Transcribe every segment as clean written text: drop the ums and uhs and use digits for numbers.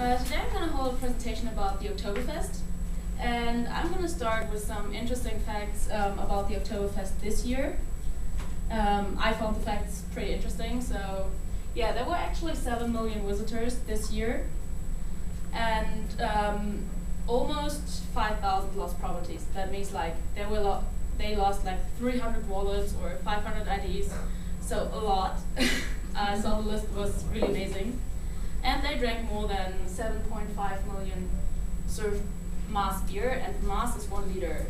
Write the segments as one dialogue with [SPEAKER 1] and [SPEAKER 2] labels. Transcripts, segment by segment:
[SPEAKER 1] Today I'm going to hold a presentation about the Oktoberfest, and I'm going to start with some interesting facts about the Oktoberfest this year. I found the facts pretty interesting, so yeah, there were actually 7 million visitors this year, and almost 5,000 lost properties. That means like they lost like 300 wallets or 500 IDs, so a lot. So the list was really amazing. And they drank more than 7.5 million served Maß beer, and Maß is 1 liter.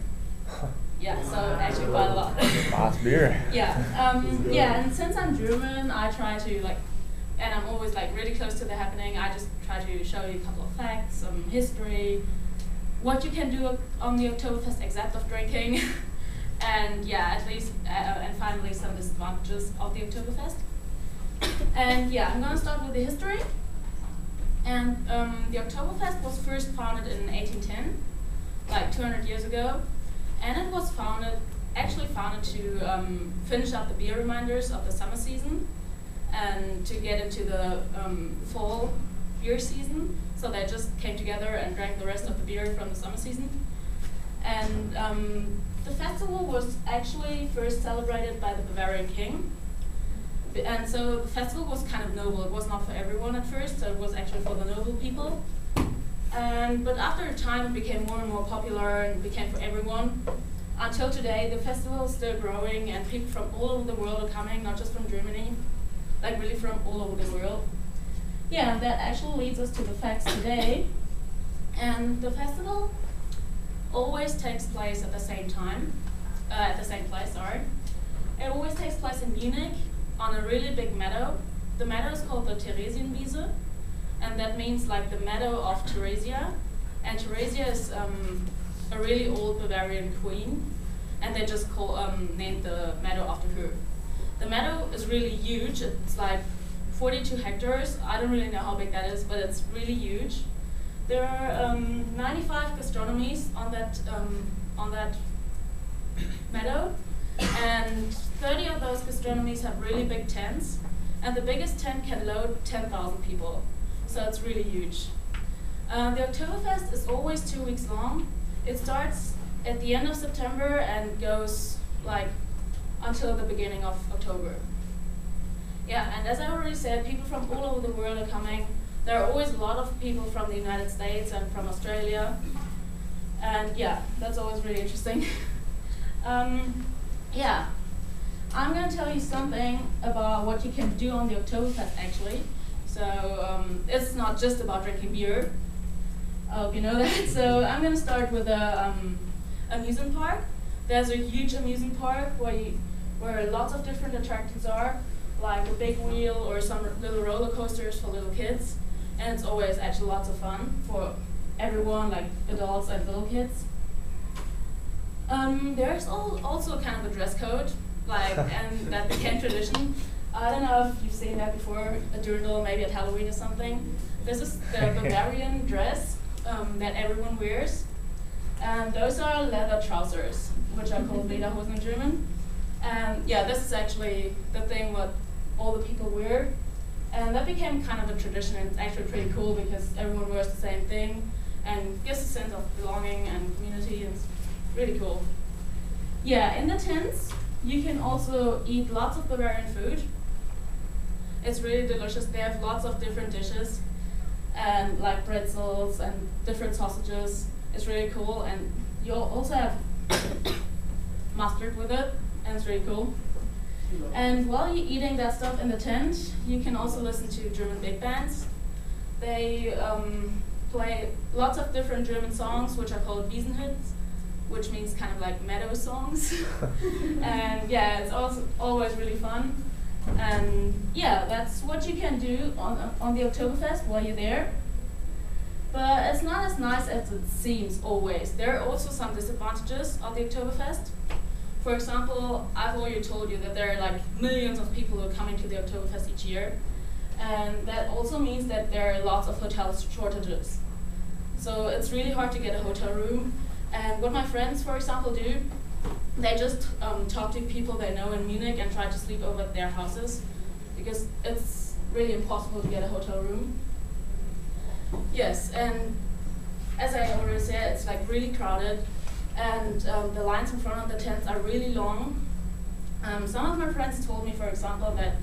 [SPEAKER 1] Yeah, so actually quite a lot.
[SPEAKER 2] Maß beer.
[SPEAKER 1] Yeah, yeah, and since I'm German, I try to and I'm always really close to the happening. I just try to show you a couple of facts, some history, what you can do on the Oktoberfest except of drinking, and yeah, at least, and finally some disadvantages of the Oktoberfest. And yeah, I'm gonna start with the history. And the Oktoberfest was first founded in 1810, like 200 years ago, and it was actually founded to finish up the beer reminders of the summer season and to get into the fall beer season. So they just came together and drank the rest of the beer from the summer season. And the festival was actually first celebrated by the Bavarian king. And so the festival was kind of noble. It was not for everyone at first, so it was actually for the noble people. But after a time, it became more and more popular and became for everyone. Until today, the festival is still growing, and people from all over the world are coming, not just from Germany, like really from all over the world. Yeah, that actually leads us to the facts today. And the festival always takes place at the same time, at the same place, sorry. It always takes place in Munich, on a really big meadow. The meadow is called the Theresienwiese, and that means like the meadow of Theresia. And Theresia is a really old Bavarian queen, and they just named the meadow after her. The meadow is really huge. It's like 42 hectares. I don't really know how big that is, but it's really huge. There are 95 gastronomies on that meadow. And 30 of those gastronomies have really big tents, and the biggest tent can load 10,000 people, so it's really huge. The Oktoberfest is always 2 weeks long. It starts at the end of September and goes until the beginning of October. Yeah, and as I already said, people from all over the world are coming. There are always a lot of people from the United States and from Australia, and yeah, that's always really interesting. Yeah, I'm going to tell you something about what you can do on the Oktoberfest actually. So it's not just about drinking beer. I hope you know that. So I'm going to start with the amusement park. There's a huge amusement park where lots of different attractions are, like a big wheel or some little roller coasters for little kids. And it's always actually lots of fun for everyone, like adults and little kids. There's also kind of a dress code, and that became tradition. I don't know if you've seen that before, a dirndl, maybe at Halloween or something. This is the Bavarian dress that everyone wears. And those are leather trousers, which are called Lederhosen in German. And yeah, this is actually the thing what all the people wear. And that became kind of a tradition, and it's actually pretty cool because everyone wears the same thing and gives a sense of belonging and community. And really cool. Yeah, in the tents, you can also eat lots of Bavarian food. It's really delicious. They have lots of different dishes, and like pretzels and different sausages. It's really cool, and you also have mustard with it, and it's really cool. And while you're eating that stuff in the tent, you can also listen to German big bands. They play lots of different German songs, which are called Wiesenhits, which means kind of like meadow songs. And yeah, it's also always really fun. And yeah, that's what you can do on the Oktoberfest while you're there. But it's not as nice as it seems always. There are also some disadvantages of the Oktoberfest. For example, I've already told you that there are millions of people who are coming to the Oktoberfest each year. And that also means that there are lots of hotel shortages. So it's really hard to get a hotel room. And what my friends, for example, do, they just talk to people they know in Munich and try to sleep over at their houses, because it's really impossible to get a hotel room. Yeah. Yes, and as I already said, it's like really crowded, and the lines in front of the tents are really long. Some of my friends told me, for example, that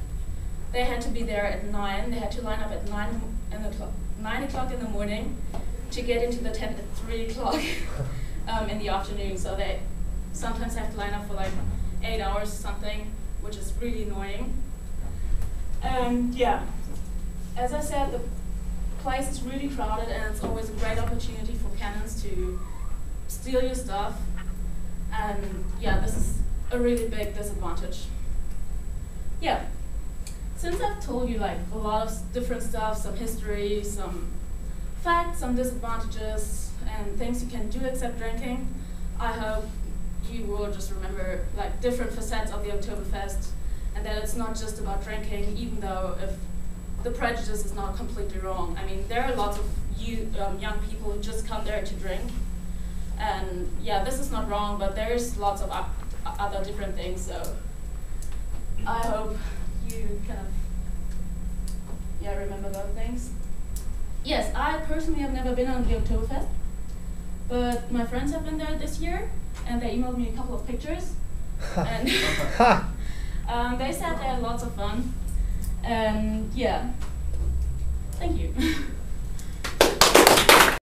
[SPEAKER 1] they had to be there at 9. They had to line up at 9 o'clock in the morning to get into the tent at 3 o'clock in the afternoon. So they sometimes have to line up for like 8 hours or something, which is really annoying. And yeah, as I said, the place is really crowded, and it's always a great opportunity for cannons to steal your stuff. And yeah, this is a really big disadvantage. Yeah, since I've told you like a lot of different stuff, some history, some facts, some disadvantages, and things you can do except drinking, I hope you will just remember like different facets of the Oktoberfest, and that it's not just about drinking, even though if the prejudice is not completely wrong. I mean, there are lots of young people who just come there to drink, and yeah, this is not wrong, but there's lots of other different things, so I hope you kind of remember those things. Yes, I personally have never been on the Oktoberfest, but my friends have been there this year, and they emailed me a couple of pictures, and they said they had lots of fun, and yeah, thank you.